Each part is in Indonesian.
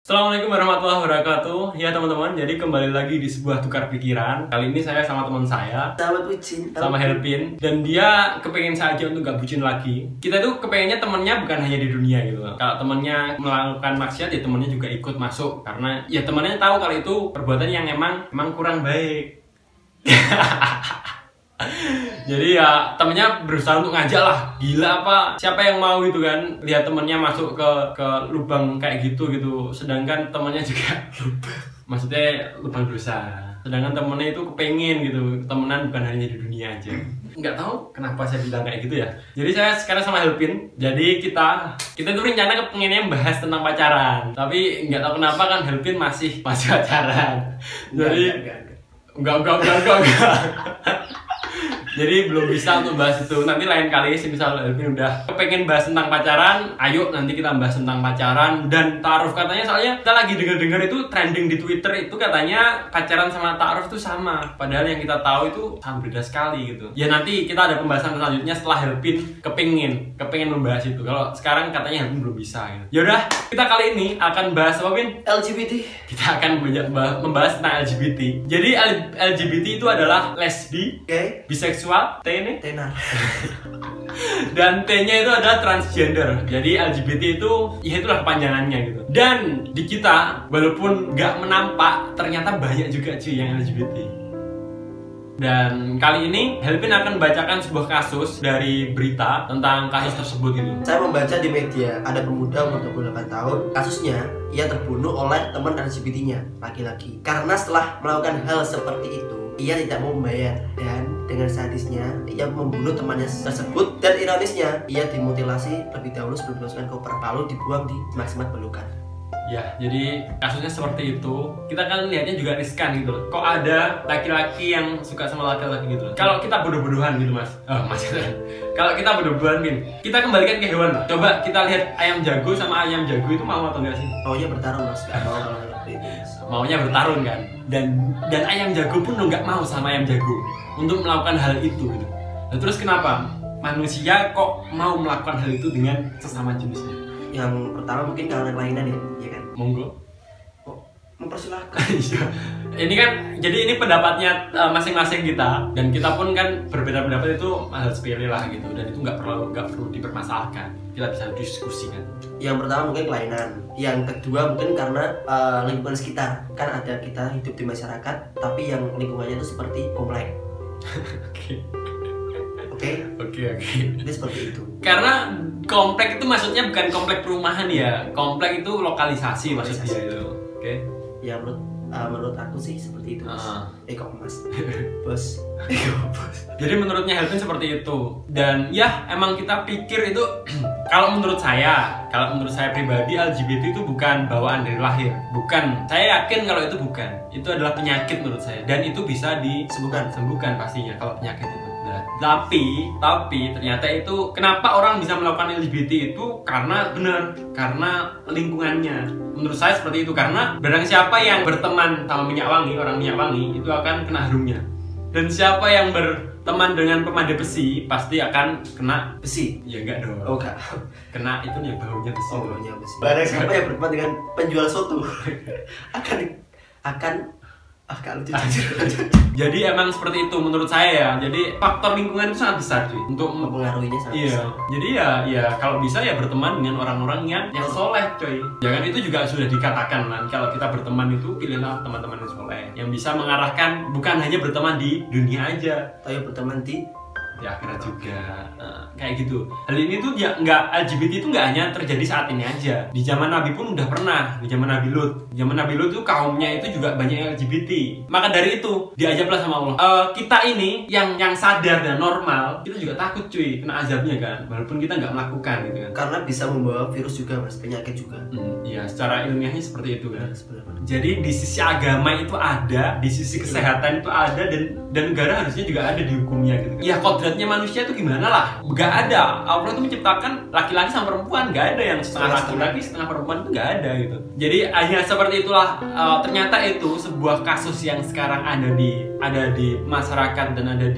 Assalamualaikum warahmatullahi wabarakatuh. Ya teman-teman, jadi kembali lagi di sebuah tukar pikiran. Kali ini saya sama teman saya, sahabat bucin, sama Helpin. Dan dia kepengen saja untuk gak bucin lagi. Kita tuh kepengennya temennya bukan hanya di dunia gitu. Kalau temennya melakukan maksiat, ya temennya juga ikut masuk. Karena ya temennya tahu kalau itu perbuatan yang emang kurang baik. Jadi ya temennya berusaha untuk ngajak lah. Gila apa? Siapa yang mau gitu kan lihat temennya masuk ke lubang kayak gitu. Sedangkan temennya juga maksudnya lubang dosa. Sedangkan temennya itu kepengen gitu. Temenan bukan hanya di dunia aja. Nggak tahu kenapa saya bilang kayak gitu ya. Jadi saya sekarang sama Helpin. Jadi kita tuh rencana kepengennya bahas tentang pacaran. Tapi nggak tahu kenapa kan Helpin masih pacaran. Jadi enggak. Jadi belum bisa untuk bahas itu. Nanti lain kali sih misal Helpin udah kepengen bahas tentang pacaran, ayo nanti kita bahas tentang pacaran dan ta'aruf. Katanya soalnya kita lagi dengar itu trending di Twitter itu katanya pacaran sama ta'aruf itu sama. Padahal yang kita tahu itu sangat beda sekali gitu. Ya nanti kita ada pembahasan selanjutnya setelah Helpin kepengen membahas itu. Kalau sekarang katanya Helpin belum bisa gitu. Yaudah, kita kali ini akan bahas apa, Pin? LGBT. Kita akan membahas tentang LGBT. Jadi LGBT itu adalah lesbi, Gay, biseksual, T ini, tenar. dan T-nya itu adalah transgender. Jadi LGBT itu ya itulah kepanjangannya gitu. Dan di kita walaupun nggak menampak ternyata banyak juga cuy yang LGBT. Dan kali ini Helpin akan membacakan sebuah kasus dari berita tentang kasus tersebut gitu. Saya membaca di media ada pemuda umur 28 tahun. Kasusnya ia terbunuh oleh teman LGBT-nya, laki-laki. Karena setelah melakukan hal seperti itu, ia tidak mau membayar dan dengan sadisnya ia membunuh temannya tersebut. Dan ironisnya ia dimutilasi lebih dahulu sebelum dimasukkan ke koper lalu dibuang di semak-semak belukan. Ya, jadi kasusnya seperti itu. Kita kan lihatnya juga riskan gitu loh. Kok ada laki-laki yang suka sama laki-laki gitu loh. Kalau kita bodoh-bodohan gitu mas. Kalau kita bodoh-bodohan kita kembalikan ke hewan. Coba kita lihat ayam jago sama ayam jago itu mau atau enggak sih? Maunya bertarung mas, gak mau kalau seperti itu. Maunya bertarung kan. Dan ayam jago pun nggak mau sama ayam jago untuk melakukan hal itu gitu. Nah, terus kenapa manusia kok mau melakukan hal itu dengan sesama jenisnya? Yang pertama mungkin karena kelainan ya kan? Monggo. Oh, mempersilahkan. Iya. Ini kan jadi ini pendapatnya masing-masing kita dan kita pun kan berbeda pendapat itu hal sepele lah gitu dan itu nggak perlu dipermasalahkan. Kita bisa diskusi kan. Yang pertama mungkin kelainan. Yang kedua mungkin karena lingkungan sekitar. Kan ada kita hidup di masyarakat tapi yang lingkungannya itu seperti komplek. Oke. Ini seperti itu. Karena komplek itu maksudnya bukan komplek perumahan ya. Komplek itu lokalisasi maksudnya itu. Oke. Ya menurut aku sih seperti itu. Mas. Bos. Jadi menurutnya Helpin seperti itu. Dan ya emang kita pikir itu kalau menurut saya pribadi LGBT itu bukan bawaan dari lahir. Bukan. Saya yakin kalau itu bukan. Itu adalah penyakit menurut saya dan itu bisa disembuhkan pastinya kalau penyakit itu. Tapi ternyata itu kenapa orang bisa melakukan LGBT itu karena lingkungannya. Menurut saya seperti itu karena barang siapa yang berteman sama orang minyak wangi itu akan kena harumnya. Dan siapa yang berteman dengan pemada besi pasti akan kena besi. Ya enggak dong. Oh enggak. Kena itu nih baunya besi. Oh baunya besi. Barang siapa yang berteman dengan penjual soto akan lucu. Jadi emang seperti itu menurut saya ya. Jadi faktor lingkungan itu sangat besar cuy untuk mempengaruhinya sangat besar. Jadi ya kalau bisa ya berteman dengan orang-orang yang soleh coy. Ya kan itu juga sudah dikatakan kan kalau kita berteman itu pilihlah teman-teman yang soleh yang bisa mengarahkan bukan hanya berteman di dunia aja, tapi berteman di akhirat juga. Kayak gitu. Hal ini tuh ya nggak LGBT itu nggak hanya terjadi saat ini aja. Di zaman Nabi pun udah pernah. Di zaman Nabi Lut. Zaman Nabi Lut tuh kaumnya itu juga banyak LGBT. Maka dari itu diajarlah sama Allah. Kita ini yang sadar dan normal, kita juga takut cuy kena azabnya kan. Walaupun kita nggak melakukan gitu kan. Karena bisa membawa virus juga mas, penyakit juga. Iya, secara ilmiahnya seperti itu kan. Jadi di sisi agama itu ada, di sisi kesehatan itu ada dan negara harusnya juga ada di hukumnya gitu. Ya kodrat kodratnya manusia itu gimana lah. Gak ada. Allah itu menciptakan laki-laki sama perempuan, gak ada yang setengah laki-laki setengah perempuan, itu gak ada gitu. Jadi hanya seperti itulah. Ternyata itu sebuah kasus yang sekarang ada di masyarakat dan ada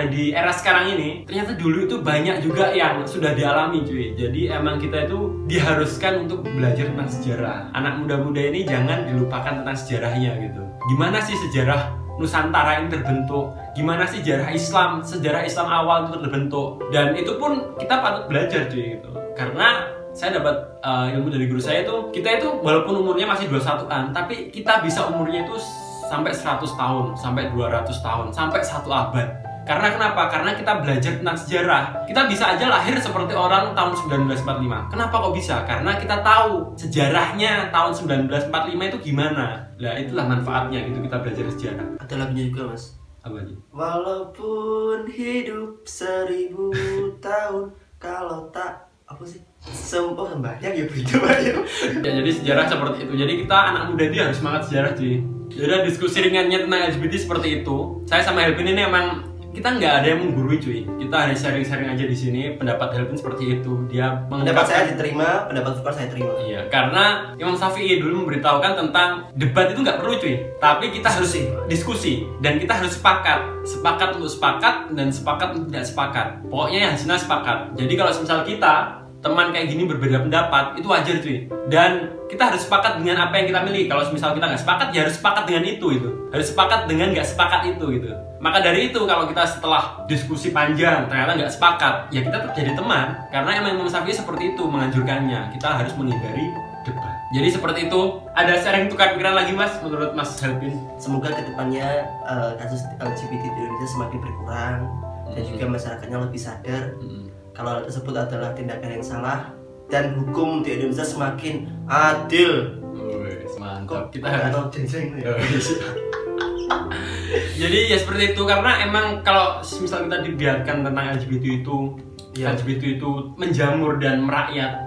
di era sekarang ini. Ternyata dulu itu banyak juga yang sudah dialami cuy. Jadi emang kita itu diharuskan untuk belajar tentang sejarah. Anak muda-muda ini jangan dilupakan tentang sejarahnya gitu. Gimana sih sejarah Nusantara ini terbentuk? Gimana sih sejarah Islam awal itu terbentuk? Dan itu pun kita patut belajar cuy gitu. Karena saya dapat ilmu dari guru saya itu, kita itu walaupun umurnya masih 21-an, tapi kita bisa umurnya itu sampai 100 tahun, sampai 200 tahun, sampai 1 abad. Karena kenapa? Karena kita belajar tentang sejarah. Kita bisa aja lahir seperti orang tahun 1945. Kenapa kok bisa? Karena kita tahu sejarahnya tahun 1945 itu gimana. Nah, itulah manfaatnya gitu kita belajar sejarah. Ada lagunya juga, Mas. Apa aja? Walaupun hidup 1000 tahun, kalau tak apa sih? Banyak ya begitu aja. Ya, jadi sejarah seperti itu. Jadi kita anak muda dia harus semangat sejarah cuy. Jadi diskusi ringannya tentang LGBT seperti itu. Saya sama Helpin ini emang kita nggak ada yang menggurui cuy. Kita hanya sharing-sharing aja di sini. Pendapat Helpin seperti itu. Dia pendapat saya diterima, pendapat Fukar saya terima. Iya, karena Imam Syafi'i dulu memberitahukan tentang debat itu nggak perlu cuy. Tapi kita harus diskusi dan kita harus sepakat untuk sepakat dan sepakat untuk tidak sepakat. Pokoknya yang hasilnya sepakat. Jadi kalau misal kita teman kayak gini berbeda pendapat, itu wajar cuy. Dan kita harus sepakat dengan apa yang kita milih. Kalau misal kita nggak sepakat, ya harus sepakat dengan itu. Harus sepakat dengan nggak sepakat itu gitu. Maka dari itu kalau kita setelah diskusi panjang ternyata nggak sepakat, ya kita tetap jadi teman. Karena emang Imam Syafi'i seperti itu menganjurkannya. Kita harus menghindari debat. Jadi seperti itu. Ada sharing tukar pikiran lagi Mas, menurut Mas Helpin? Semoga kedepannya kasus LGBT di Indonesia semakin berkurang dan juga masyarakatnya lebih sadar kalau hal tersebut adalah tindakan yang salah dan hukum di Indonesia semakin adil. Mantap. Kita harus jadi ya seperti itu, karena emang kalau misal kita dibiarkan tentang LGBT itu, ya. LGBT itu menjamur dan merakyat,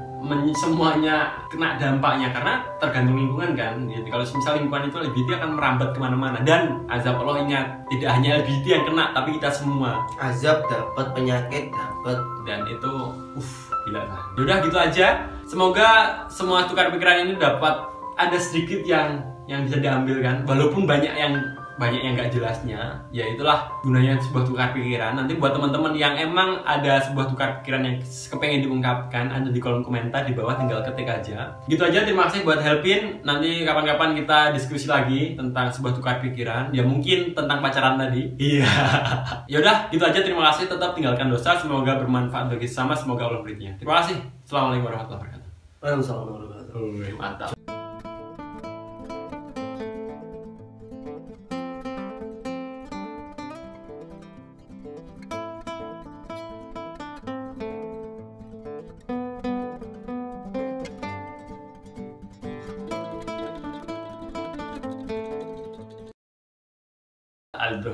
semuanya kena dampaknya karena tergantung lingkungan kan. Jadi kalau misal lingkungan itu LGBT akan merambat kemana-mana dan azab Allah, ingat tidak hanya LGBT yang kena tapi kita semua. Azab dapat, penyakit dapat, dan itu gila lah. Udah gitu aja. Semoga semua tukar pikiran ini dapat ada sedikit yang bisa diambil kan, walaupun banyak yang nggak jelasnya. Ya itulah gunanya sebuah tukar pikiran. Nanti buat teman-teman yang emang ada sebuah tukar pikiran yang kepengen diungkapkan, ada di kolom komentar di bawah, tinggal ketik aja. Gitu aja, terima kasih buat Helpin. Nanti kapan-kapan kita diskusi lagi tentang sebuah tukar pikiran. Ya mungkin tentang pacaran tadi. Iya. Yaudah, gitu aja, terima kasih. Tetap tinggalkan dosa, semoga bermanfaat bagi sesama, semoga Allah beritnya. Terima kasih. Assalamualaikum warahmatullahi wabarakatuh. Waalaikumsalam warahmatullahi wabarakatuh. Mantap. Aldo.